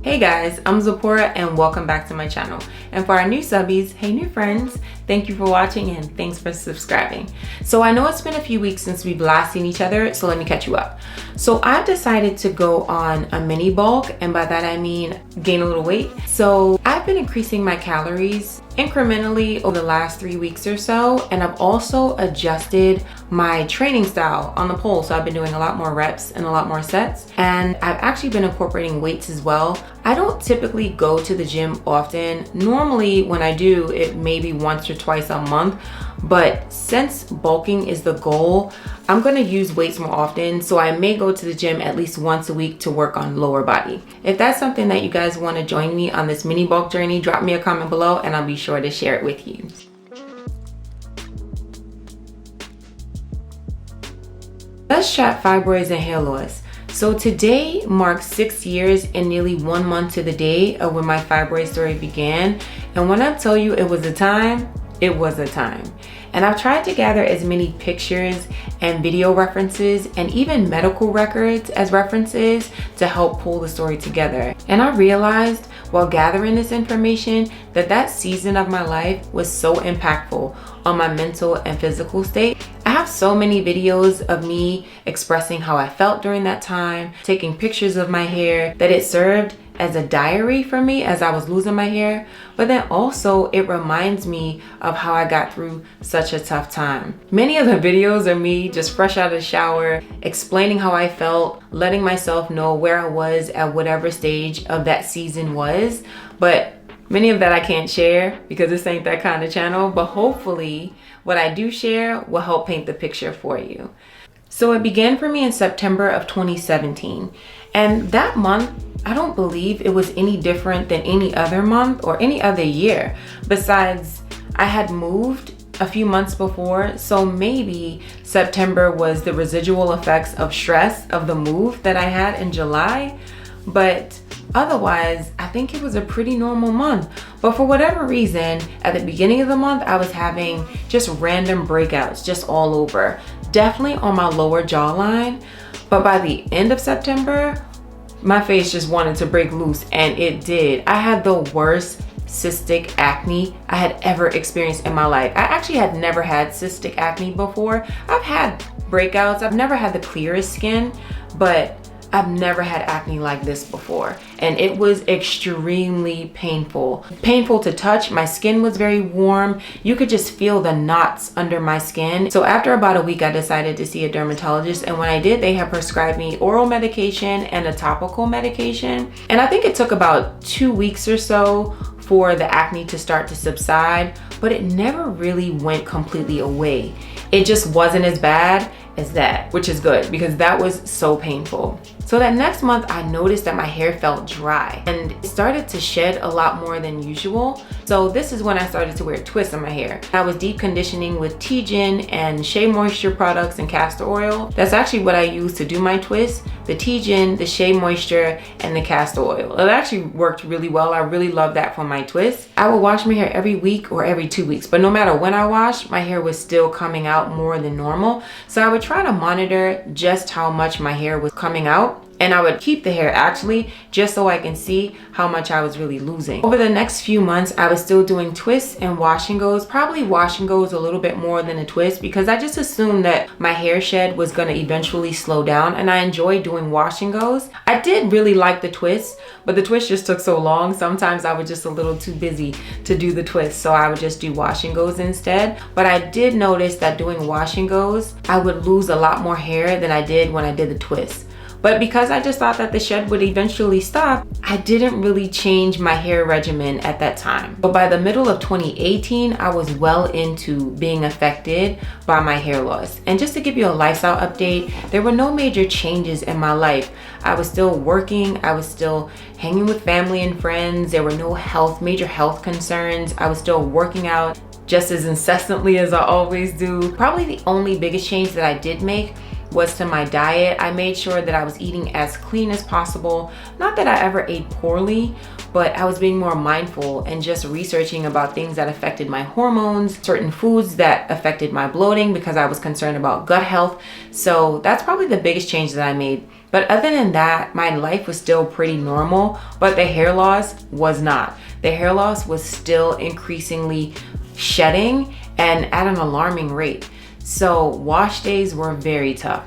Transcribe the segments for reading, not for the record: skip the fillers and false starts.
Hey guys, I'm Zipporah and welcome back to my channel. And for our new subbies, hey new friends, thank you for watching and thanks for subscribing. So I know it's been a few weeks since we've last seen each other, so let me catch you up. So I've decided to go on a mini bulk, and by that I mean gain a little weight. So I've been increasing my calories incrementally over the last 3 weeks or so, and I've also adjusted my training style on the pole. So I've been doing a lot more reps and a lot more sets, and I've actually been incorporating weights as well. I don't typically go to the gym often. Normally when I do, it may be once or twice a month, but since bulking is the goal, I'm gonna use weights more often, so I may go to the gym at least once a week to work on lower body. If that's something that you guys want to join me on this mini bulk journey, drop me a comment below and I'll be sure to share it with you. Let's chat fibroids and hair loss. So today marks 6 years and nearly 1 month to the day of when my fibroid story began. And when I tell you it was a time, it was a time. And I've tried to gather as many pictures and video references and even medical records as references to help pull the story together. And I realized while gathering this information that that season of my life was so impactful on my mental and physical state. I have so many videos of me expressing how I felt during that time, taking pictures of my hair, that it served as a diary for me as I was losing my hair, but then also it reminds me of how I got through such a tough time. Many of the videos are me just fresh out of the shower, explaining how I felt, letting myself know where I was at whatever stage of that season was, but many of that I can't share because this ain't that kind of channel, but hopefully what I do share will help paint the picture for you. So it began for me in September of 2017, and that month I don't believe it was any different than any other month or any other year. Besides, I had moved a few months before, so maybe September was the residual effects of stress of the move that I had in July. But otherwise, I think it was a pretty normal month. But for whatever reason, at the beginning of the month, I was having just random breakouts just all over. Definitely on my lower jawline. But by the end of September, my face just wanted to break loose, and it did. I had the worst cystic acne I had ever experienced in my life. I actually had never had cystic acne before. I've had breakouts. I've never had the clearest skin, but I've never had acne like this before, and it was extremely painful. Painful to touch. My skin was very warm. You could just feel the knots under my skin. So after about a week, I decided to see a dermatologist, and when I did, they had prescribed me oral medication and a topical medication. And I think it took about 2 weeks or so for the acne to start to subside, but it never really went completely away. It just wasn't as bad as that, which is good because that was so painful. So that next month, I noticed that my hair felt dry and it started to shed a lot more than usual. So this is when I started to wear twists in my hair. I was deep conditioning with T-Gin and Shea Moisture products and castor oil. That's actually what I use to do my twists. The T-Gin, the Shea Moisture, and the castor oil. It actually worked really well. I really love that for my twists. I would wash my hair every week or every 2 weeks, but no matter when I washed, my hair was still coming out more than normal. So I would try to monitor just how much my hair was coming out. And I would keep the hair actually just so I can see how much I was really losing. Over the next few months, I was still doing twists and wash and goes, probably wash and goes a little bit more than a twist because I just assumed that my hair shed was gonna eventually slow down, and I enjoyed doing wash and goes. I did really like the twists, but the twist just took so long. Sometimes I was just a little too busy to do the twist, so I would just do wash and goes instead. But I did notice that doing wash and goes, I would lose a lot more hair than I did when I did the twist. But because I just thought that the shed would eventually stop, I didn't really change my hair regimen at that time. But by the middle of 2018, I was well into being affected by my hair loss. And just to give you a lifestyle update, there were no major changes in my life. I was still working, I was still hanging with family and friends. There were no major health concerns. I was still working out just as incessantly as I always do. Probably the only biggest change that I did make was to my diet. I made sure that I was eating as clean as possible. Not that I ever ate poorly, but I was being more mindful and just researching about things that affected my hormones, certain foods that affected my bloating because I was concerned about gut health. So that's probably the biggest change that I made. But other than that, my life was still pretty normal, but the hair loss was not. The hair loss was still increasingly shedding and at an alarming rate. So wash days were very tough.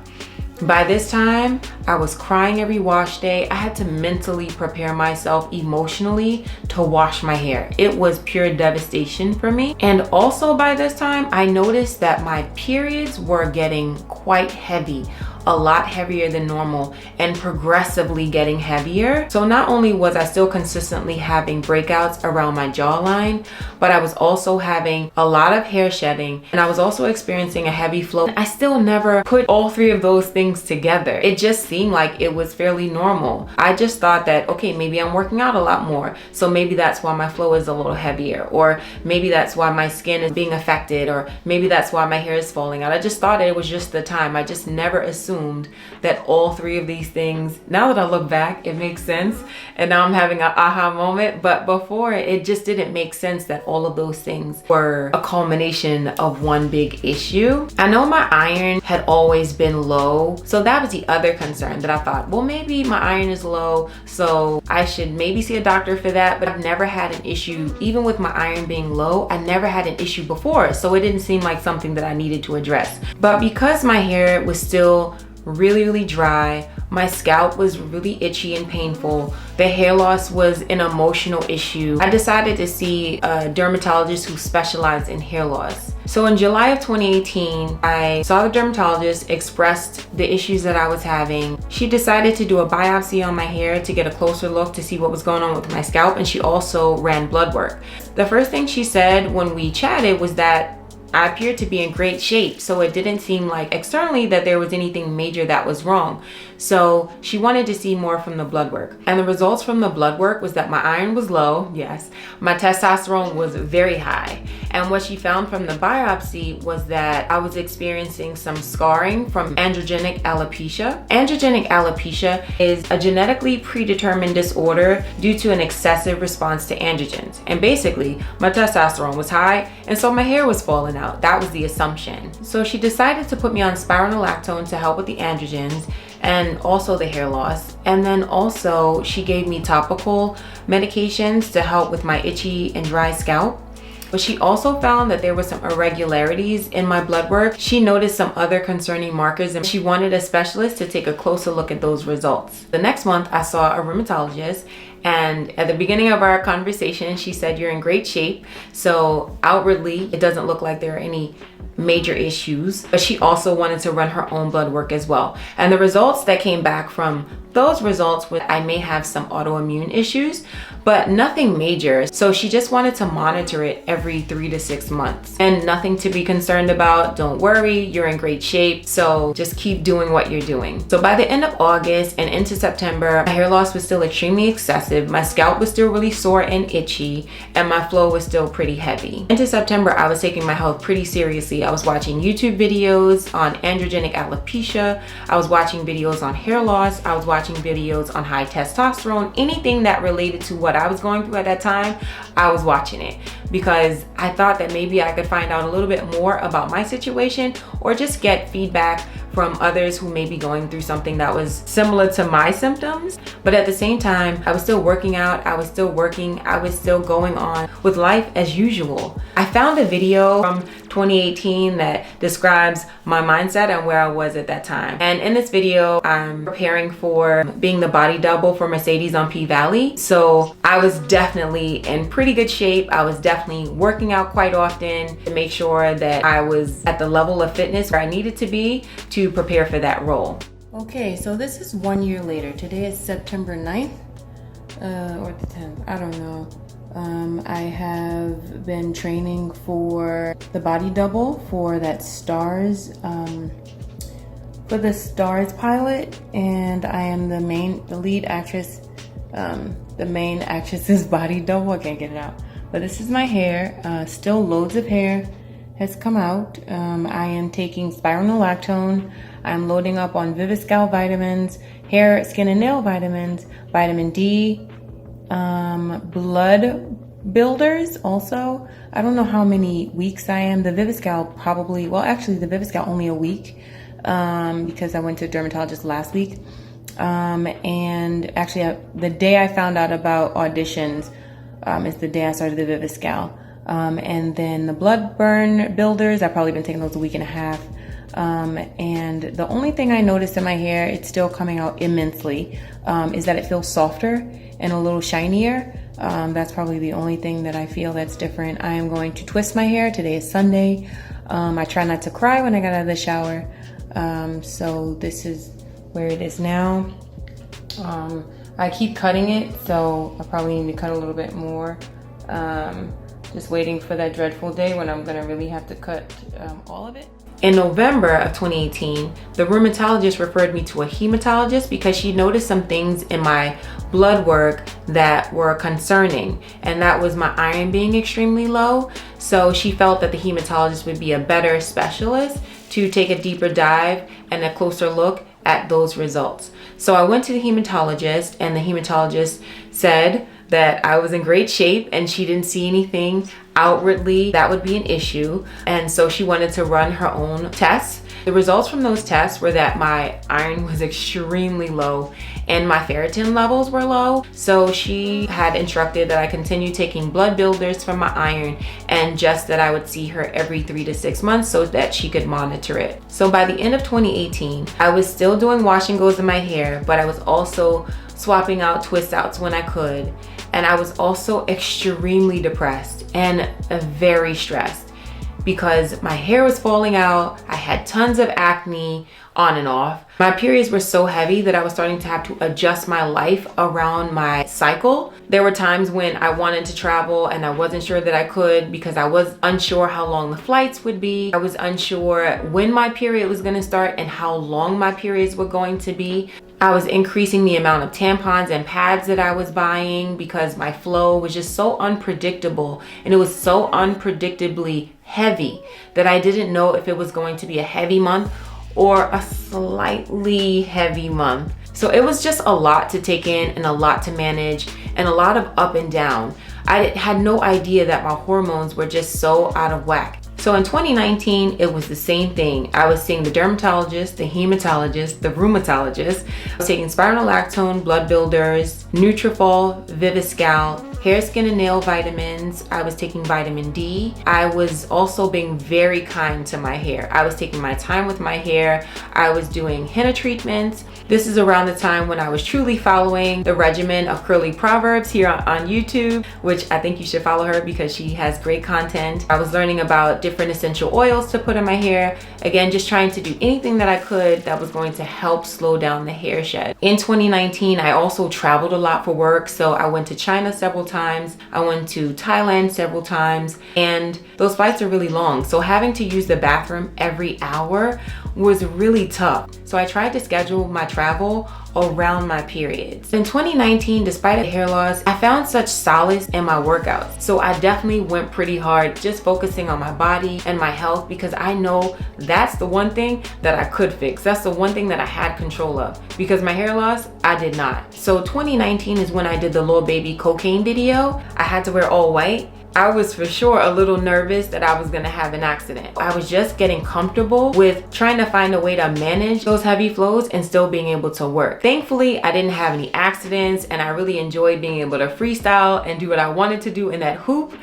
By this time, I was crying every wash day. I had to mentally prepare myself emotionally to wash my hair. It was pure devastation for me. And also by this time, I noticed that my periods were getting quite heavy, a lot heavier than normal, and progressively getting heavier. So not only was I still consistently having breakouts around my jawline, but I was also having a lot of hair shedding, and I was also experiencing a heavy flow. I still never put all three of those things together. It just seemed like it was fairly normal. I just thought that, okay, maybe I'm working out a lot more, so maybe that's why my flow is a little heavier, or maybe that's why my skin is being affected, or maybe that's why my hair is falling out. I just thought it was just the time. I just never assumed that all three of these things, now that I look back, it makes sense. And now I'm having an aha moment. But before, it just didn't make sense that all of those things were a culmination of one big issue. I know my iron had always been low. So that was the other concern that I thought, well, maybe my iron is low, so I should maybe see a doctor for that. But I've never had an issue, even with my iron being low, I never had an issue before. So it didn't seem like something that I needed to address. But because my hair was still really dry, my scalp was really itchy and painful, the hair loss was an emotional issue, I decided to see a dermatologist who specialized in hair loss. So in July of 2018, I saw the dermatologist, expressed the issues that I was having. She decided to do a biopsy on my hair to get a closer look to see what was going on with my scalp, and she also ran blood work. The first thing she said when we chatted was that I appeared to be in great shape, so it didn't seem like externally that there was anything major that was wrong. So she wanted to see more from the blood work. And the results from the blood work was that my iron was low, yes. My testosterone was very high. And what she found from the biopsy was that I was experiencing some scarring from androgenic alopecia. Androgenic alopecia is a genetically predetermined disorder due to an excessive response to androgens. And basically, my testosterone was high, and so my hair was falling out. That was the assumption. So she decided to put me on spironolactone to help with the androgens and also the hair loss. And then also she gave me topical medications to help with my itchy and dry scalp. But she also found that there were some irregularities in my blood work. She noticed some other concerning markers, and she wanted a specialist to take a closer look at those results. The next month, I saw a rheumatologist, and at the beginning of our conversation, she said, "You're in great shape." So outwardly, it doesn't look like there are any major issues, but she also wanted to run her own blood work as well. And the results that came back from those results were I may have some autoimmune issues, but nothing major. So she just wanted to monitor it every 3 to 6 months, and nothing to be concerned about. Don't worry, you're in great shape. So just keep doing what you're doing. So by the end of August and into September, my hair loss was still extremely excessive. My scalp was still really sore and itchy, and my flow was still pretty heavy. Into September, I was taking my health pretty seriously. I was watching YouTube videos on androgenic alopecia. I was watching videos on hair loss. I was watching videos on high testosterone. Anything that related to what I was going through at that time, I was watching it, because I thought that maybe I could find out a little bit more about my situation, or just get feedback from others who may be going through something that was similar to my symptoms. But at the same time, I was still working out, I was still working, I was still going on with life as usual. I found a video from 2018 that describes my mindset and where I was at that time. And in this video, I'm preparing for being the body double for Mercedes on P-Valley. So I was definitely in pretty good shape. I was definitely working out quite often to make sure that I was at the level of fitness where I needed to be to prepare for that role. Okay, so this is 1 year later. Today is September 9th or the 10th, I don't know. I have been training for the body double for that Stars, for the Stars pilot, and I am the lead actress, the main actress's body double. I can't get it out. But this is my hair, still loads of hair, has come out. I am taking spironolactone. I'm loading up on Viviscal vitamins, hair, skin, and nail vitamins, vitamin D, blood builders also. I don't know how many weeks I am. The Viviscal probably, well, actually the Viviscal only a week because I went to a dermatologist last week. And actually the day I found out about auditions is the day I started the Viviscal. And then the blood burn builders, I've probably been taking those a week and a half. And the only thing I noticed in my hair, it's still coming out immensely, is that it feels softer and a little shinier. That's probably the only thing that I feel that's different. I am going to twist my hair. Today is Sunday. I try not to cry when I got out of the shower. So this is where it is now. I keep cutting it, so I probably need to cut a little bit more. Just waiting for that dreadful day when I'm gonna really have to cut all of it. In November of 2018, the rheumatologist referred me to a hematologist because she noticed some things in my blood work that were concerning, and that was my iron being extremely low. So she felt that the hematologist would be a better specialist to take a deeper dive and a closer look at those results. So I went to the hematologist, and the hematologist said that I was in great shape and she didn't see anything outwardly that would be an issue. And so she wanted to run her own tests. The results from those tests were that my iron was extremely low and my ferritin levels were low. So she had instructed that I continue taking blood builders for my iron, and just that I would see her every 3 to 6 months so that she could monitor it. So by the end of 2018, I was still doing wash and goes in my hair, but I was also swapping out twist outs when I could. And I was also extremely depressed and very stressed because my hair was falling out. I had tons of acne on and off. My periods were so heavy that I was starting to have to adjust my life around my cycle. There were times when I wanted to travel and I wasn't sure that I could because I was unsure how long the flights would be. I was unsure when my period was going to start and how long my periods were going to be. I was increasing the amount of tampons and pads that I was buying because my flow was just so unpredictable, and it was so unpredictably heavy that I didn't know if it was going to be a heavy month or a slightly heavy month. So it was just a lot to take in and a lot to manage and a lot of up and down. I had no idea that my hormones were just so out of whack. So in 2019, it was the same thing. I was seeing the dermatologist, the hematologist, the rheumatologist. I was taking spironolactone, blood builders, Nutrafol, Viviscal, hair, skin, and nail vitamins. I was taking vitamin D. I was also being very kind to my hair. I was taking my time with my hair. I was doing henna treatments. This is around the time when I was truly following the regimen of Curly Proverbs here on YouTube, which I think you should follow her because she has great content. I was learning about different essential oils to put in my hair. Again, just trying to do anything that I could that was going to help slow down the hair shed. In 2019, I also traveled a lot for work. So I went to China several times. I went to Thailand several times, and those flights are really long. So having to use the bathroom every hour was really tough. So I tried to schedule my travel around my periods. In 2019, despite a hair loss, I found such solace in my workouts. So I definitely went pretty hard, just focusing on my body and my health, because I know that's the one thing that I could fix. That's the one thing that I had control of, because my hair loss, I did not. So 2019 is when I did the little baby cocaine video. I had to wear all white. I was for sure a little nervous that I was gonna have an accident. I was just getting comfortable with trying to find a way to manage those heavy flows and still being able to work. Thankfully, I didn't have any accidents, and I really enjoyed being able to freestyle and do what I wanted to do in that hoop.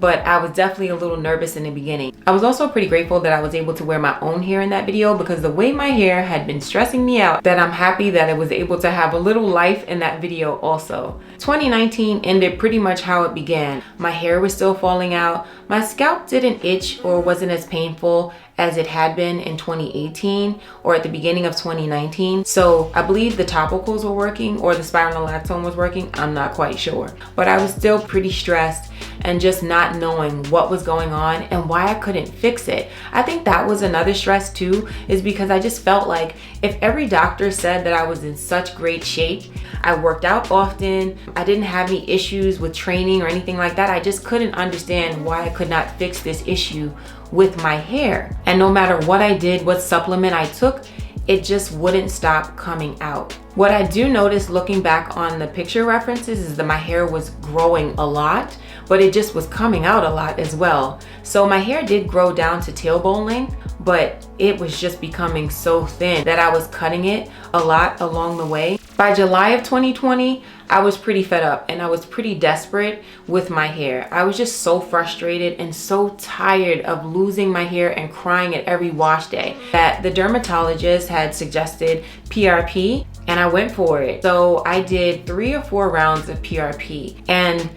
But I was definitely a little nervous in the beginning. I was also pretty grateful that I was able to wear my own hair in that video, because the way my hair had been stressing me out, that I'm happy that it was able to have a little life in that video also. 2019 ended pretty much how it began. My hair was still falling out. My scalp didn't itch or wasn't as painful as it had been in 2018 or at the beginning of 2019. So I believe the topicals were working, or the spironolactone was working. I'm not quite sure. But I was still pretty stressed and just not knowing what was going on and why I couldn't fix it. I think that was another stress too, is because I just felt like if every doctor said that I was in such great shape, I worked out often, I didn't have any issues with training or anything like that, I just couldn't understand why I could not fix this issue with my hair. And no matter what I did, what supplement I took, it just wouldn't stop coming out. What I do notice looking back on the picture references is that my hair was growing a lot, but it just was coming out a lot as well. So my hair did grow down to tailbone length, but it was just becoming so thin that I was cutting it a lot along the way. By July of 2020, I was pretty fed up and I was pretty desperate with my hair. I was just so frustrated and so tired of losing my hair and crying at every wash day that the dermatologist had suggested PRP, and I went for it. So I did 3 or 4 rounds of PRP, and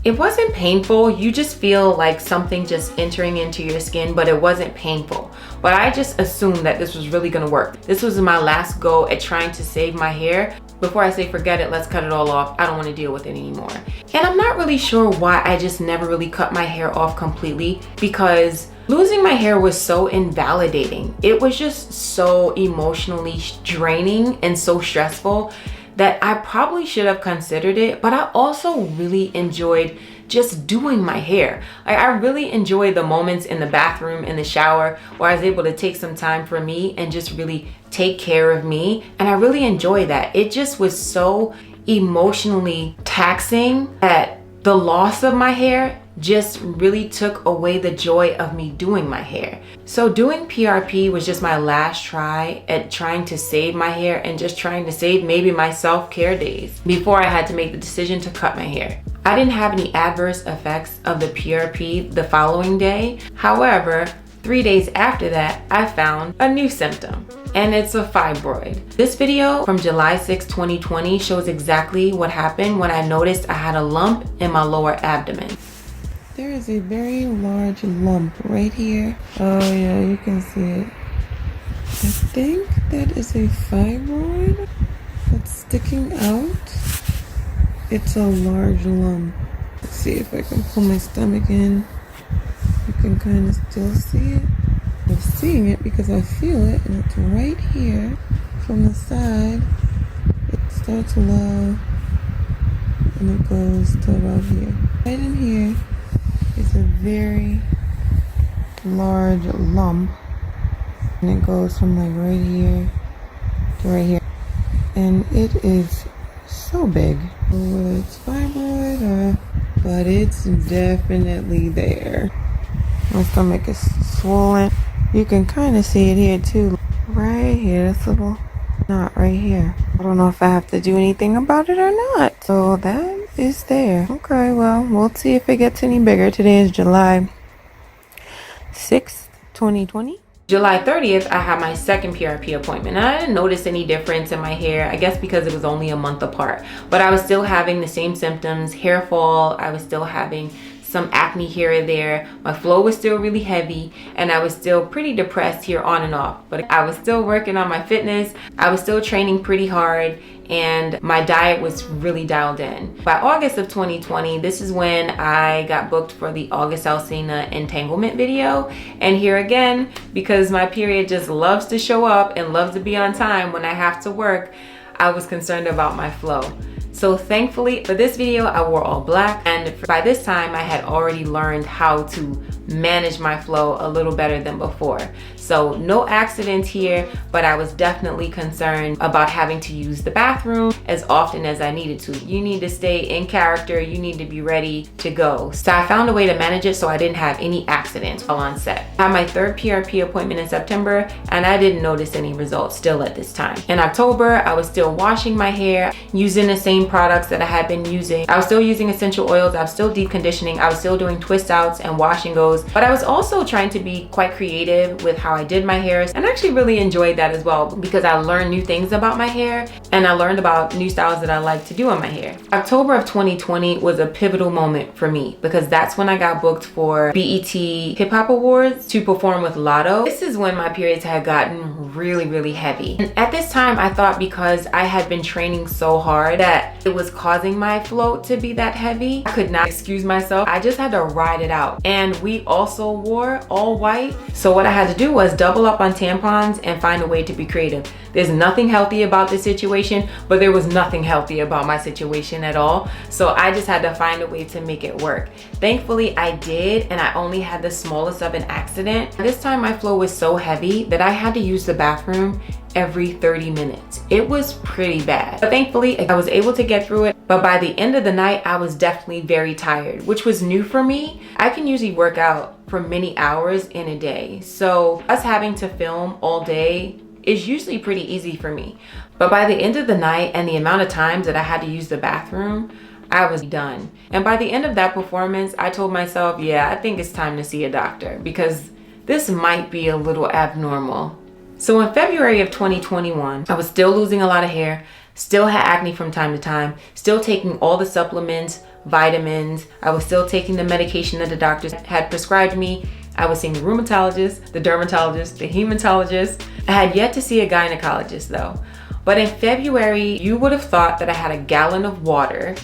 it wasn't painful. You just feel like something just entering into your skin, but it wasn't painful. But I just assumed that this was really gonna work. This was my last go at trying to save my hair. Before I say forget it, let's cut it all off. I don't wanna deal with it anymore. And I'm not really sure why I just never really cut my hair off completely, because losing my hair was so invalidating. It was just so emotionally draining and so stressful that I probably should have considered it, but I also really enjoyed just doing my hair. I really enjoyed the moments in the bathroom, in the shower, where I was able to take some time for me and just really take care of me. And I really enjoyed that. It just was so emotionally taxing that the loss of my hair just really took away the joy of me doing my hair. So doing PRP was just my last try at trying to save my hair and just trying to save maybe my self-care days before I had to make the decision to cut my hair. I didn't have any adverse effects of the PRP the following day. However, 3 days after that, I found a new symptom, and it's a fibroid. This video from July 6, 2020 shows exactly what happened when I noticed I had a lump in my lower abdomen. There is a very large lump right here. Oh yeah, you can see it. I think that is a fibroid that's sticking out. It's a large lump. Let's see if I can pull my stomach in. You can kind of still see it. I'm seeing it because I feel it, and it's right here from the side. It starts low and it goes to about here. Right in here is a very large lump, and it goes from like right here to right here, and it is so big. Whether it's fibroid or, but it's definitely there. My stomach is swollen. You can kind of see it here too, right here. This little knot right here. I don't know if I have to do anything about it or not. So that is there. Okay, well, we'll see if it gets any bigger. Today is July 6th, 2020. July 30th, I had my second PRP appointment, and I didn't notice any difference in my hair, I guess because it was only a month apart. But I was still having the same symptoms, hair fall. I was still having some acne here and there. My flow was still really heavy, and I was still pretty depressed here on and off. But I was still working on my fitness. I was still training pretty hard, and my diet was really dialed in. By August of 2020, this is when I got booked for the August Alsina entanglement video. And here again, because my period just loves to show up and loves to be on time when I have to work, I was concerned about my flow. So thankfully for this video, I wore all black, and by this time I had already learned how to manage my flow a little better than before. So no accidents here, but I was definitely concerned about having to use the bathroom as often as I needed to. You need to stay in character, you need to be ready to go. So I found a way to manage it so I didn't have any accidents while on set. I had my third PRP appointment in September, and I didn't notice any results still at this time. In October, I was still washing my hair, using the same products that I had been using. I was still using essential oils, I was still deep conditioning, I was still doing twist outs and wash and goes, but I was also trying to be quite creative with how I did my hair, and I actually really enjoyed that as well because I learned new things about my hair, and I learned about new styles that I like to do on my hair. October of 2020 was a pivotal moment for me because that's when I got booked for BET Hip Hop Awards to perform with Lotto. This is when my periods had gotten really heavy, and at this time I thought because I had been training so hard that it was causing my float to be that heavy. I could not excuse myself. I just had to ride it out, and we also wore all white, so what I had to do was was double up on tampons and find a way to be creative. There's nothing healthy about this situation, but there was nothing healthy about my situation at all. So I just had to find a way to make it work. Thankfully I did, and I only had the smallest of an accident. This time my flow was so heavy that I had to use the bathroom every 30 minutes. It was pretty bad, but thankfully I was able to get through it. But by the end of the night, I was definitely very tired, which was new for me. I can usually work out for many hours in a day, so us having to film all day is usually pretty easy for me. But by the end of the night and the amount of times that I had to use the bathroom, I was done. And by the end of that performance, I told myself, yeah, I think it's time to see a doctor because this might be a little abnormal. So in February of 2021, I was still losing a lot of hair, still had acne from time to time, still taking all the supplements, vitamins. I was still taking the medication that the doctors had prescribed me. I was seeing the rheumatologist, the dermatologist, the hematologist. I had yet to see a gynecologist though. But in February, you would have thought that I had a gallon of water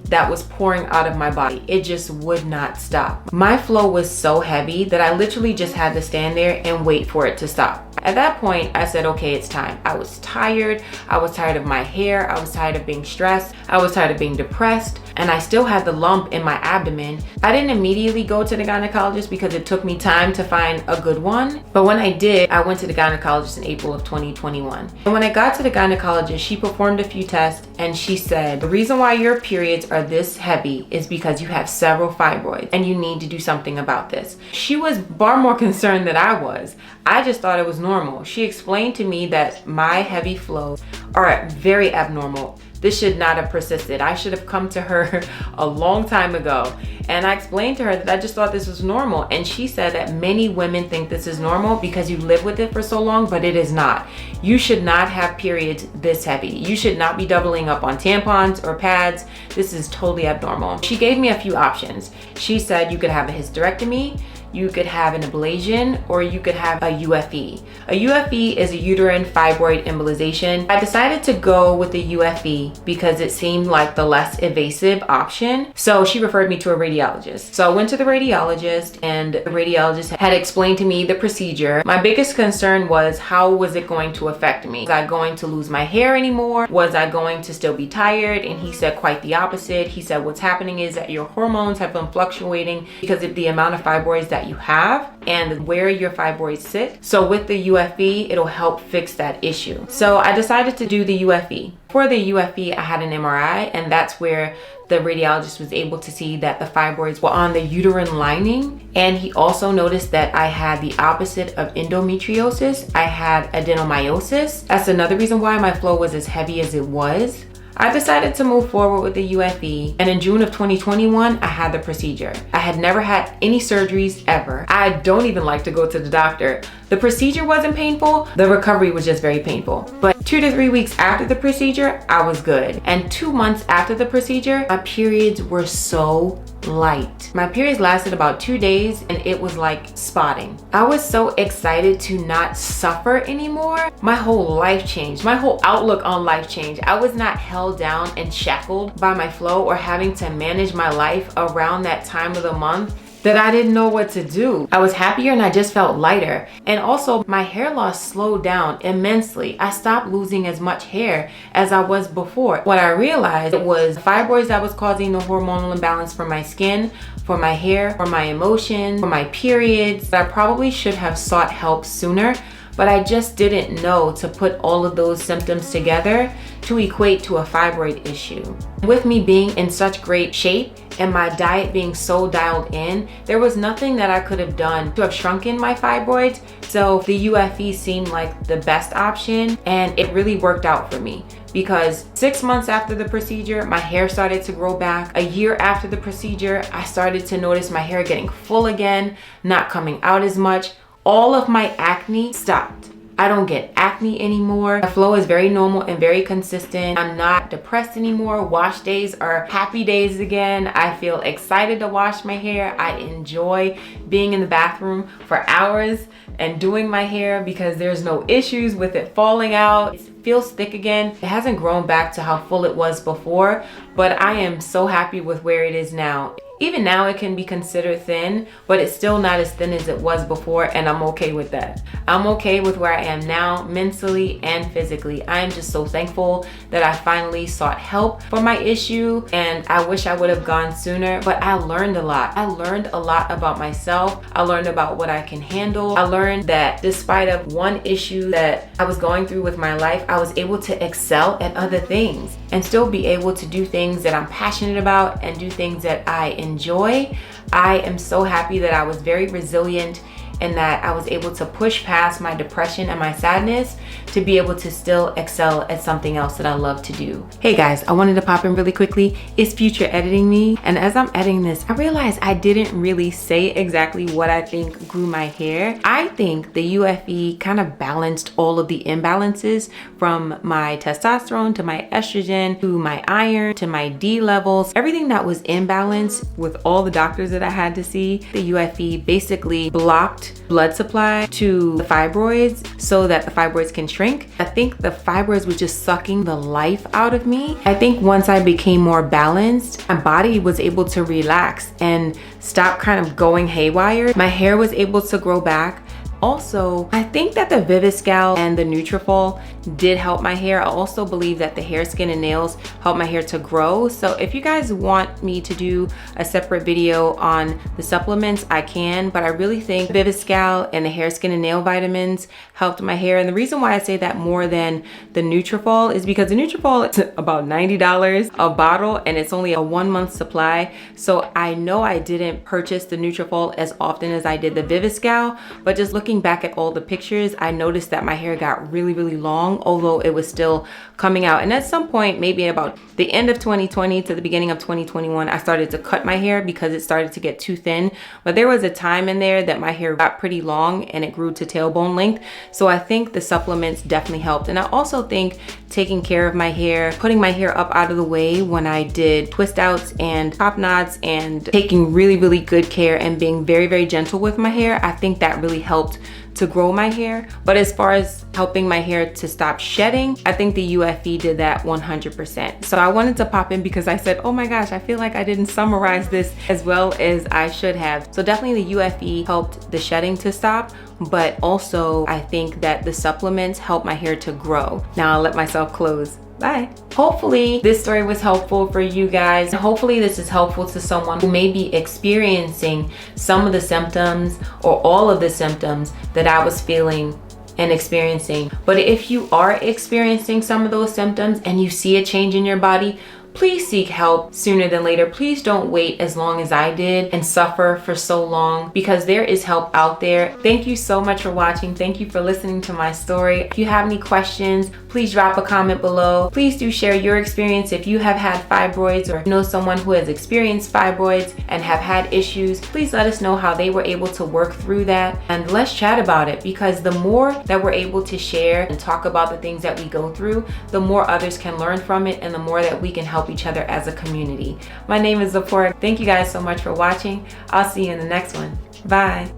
that was pouring out of my body. It just would not stop. My flow was so heavy that I literally just had to stand there and wait for it to stop. At that point, I said, okay, it's time. I was tired. I was tired of my hair. I was tired of being stressed. I was tired of being depressed. And I still had the lump in my abdomen. I didn't immediately go to the gynecologist because it took me time to find a good one. But when I did, I went to the gynecologist in April of 2021. And when I got to the gynecologist, she performed a few tests and she said, the reason why your periods are this heavy is because you have several fibroids and you need to do something about this. She was far more concerned than I was. I just thought it was normal. She explained to me that my heavy flows are very abnormal. This should not have persisted. I should have come to her a long time ago. And I explained to her that I just thought this was normal. And she said that many women think this is normal because you live with it for so long, but it is not. You should not have periods this heavy. You should not be doubling up on tampons or pads. This is totally abnormal. She gave me a few options. She said you could have a hysterectomy, you could have an ablation, or you could have a UFE. A UFE is a uterine fibroid embolization. I decided to go with the UFE because it seemed like the less invasive option. So she referred me to a radiologist. So I went to the radiologist and the radiologist had explained to me the procedure. My biggest concern was how was it going to affect me? Was I going to lose my hair anymore? Was I going to still be tired? And he said quite the opposite. He said what's happening is that your hormones have been fluctuating because of the amount of fibroids that you have and where your fibroids sit. So with the UFE, it'll help fix that issue. So I decided to do the UFE. For the UFE, I had an MRI, and that's where the radiologist was able to see that the fibroids were on the uterine lining. And he also noticed that I had the opposite of endometriosis. I had adenomyosis. That's another reason why my flow was as heavy as it was. I decided to move forward with the UFE, and in June of 2021, I had the procedure. I had never had any surgeries ever. I don't even like to go to the doctor. The procedure wasn't painful, the recovery was just very painful. But 2 to 3 weeks after the procedure, I was good. And 2 months after the procedure, my periods were so light. My periods lasted about 2 days and it was like spotting. I was so excited to not suffer anymore. My whole life changed. My whole outlook on life changed. I was not held down and shackled by my flow or having to manage my life around that time of the month that I didn't know what to do. I was happier and I just felt lighter. And also my hair loss slowed down immensely. I stopped losing as much hair as I was before. What I realized was fibroids that was causing the hormonal imbalance for my skin, for my hair, for my emotions, for my periods. I probably should have sought help sooner, but I just didn't know to put all of those symptoms together to equate to a fibroid issue. With me being in such great shape and my diet being so dialed in, there was nothing that I could have done to have shrunken my fibroids. So the UFE seemed like the best option, and it really worked out for me because 6 months after the procedure, my hair started to grow back. A year after the procedure, I started to notice my hair getting full again, not coming out as much. All of my acne stopped. I don't get acne anymore. My flow is very normal and very consistent. I'm not depressed anymore. Wash days are happy days again. I feel excited to wash my hair. I enjoy being in the bathroom for hours and doing my hair because there's no issues with it falling out. It feels thick again. It hasn't grown back to how full it was before, but I am so happy with where it is now. Even now it can be considered thin, but it's still not as thin as it was before, and I'm okay with that. I'm okay with where I am now, mentally and physically. I am just so thankful that I finally sought help for my issue, and I wish I would have gone sooner, but I learned a lot. I learned a lot about myself. I learned about what I can handle. I learned that despite of one issue that I was going through with my life, I was able to excel at other things and still be able to do things that I'm passionate about and do things that I enjoy. I am so happy that I was very resilient and that I was able to push past my depression and my sadness to be able to still excel at something else that I love to do. Hey guys, I wanted to pop in really quickly. It's Future editing me, and as I'm editing this, I realized I didn't really say exactly what I think grew my hair. I think the UFE kind of balanced all of the imbalances, from my testosterone to my estrogen to my iron to my D levels. Everything that was imbalanced with all the doctors that I had to see, the UFE basically blocked blood supply to the fibroids so that the fibroids can shrink. I think the fibroids were just sucking the life out of me. I think once I became more balanced, my body was able to relax and stop kind of going haywire. My hair was able to grow back. Also, I think that the Viviscal and the Nutrafol did help my hair. I also believe that the hair, skin, and nails help my hair to grow. So if you guys want me to do a separate video on the supplements, I can, but I really think Viviscal and the hair, skin, and nail vitamins helped my hair. And the reason why I say that more than the Nutrafol is because the Nutrafol is about $90 a bottle and it's only a 1 month supply. So I know I didn't purchase the Nutrafol as often as I did the Viviscal, but just looking back at all the pictures, I noticed that my hair got really long, although it was still coming out. And at some point, maybe about the end of 2020 to the beginning of 2021, I started to cut my hair because it started to get too thin. But there was a time in there that my hair got pretty long and it grew to tailbone length. So I think the supplements definitely helped. And I also think taking care of my hair, putting my hair up out of the way when I did twist outs and top knots, and taking really good care and being very gentle with my hair, I think that really helped to grow my hair. But as far as helping my hair to stop shedding, I think the UFE did that 100%. So I wanted to pop in because I said, oh my gosh, I feel like I didn't summarize this as well as I should have. So definitely the UFE helped the shedding to stop, but also I think that the supplements helped my hair to grow. Now I'll let myself close. Bye. Hopefully this story was helpful for you guys. Hopefully this is helpful to someone who may be experiencing some of the symptoms or all of the symptoms that I was feeling and experiencing. But if you are experiencing some of those symptoms and you see a change in your body, please seek help sooner than later. Please don't wait as long as I did and suffer for so long, because there is help out there. Thank you so much for watching. Thank you for listening to my story. If you have any questions, please drop a comment below. Please do share your experience if you have had fibroids or know someone who has experienced fibroids and have had issues. Please let us know how they were able to work through that, and let's chat about it, because the more that we're able to share and talk about the things that we go through, the more others can learn from it and the more that we can help each other as a community. My name is Zipporah. Thank you guys so much for watching. I'll see you in the next one. Bye.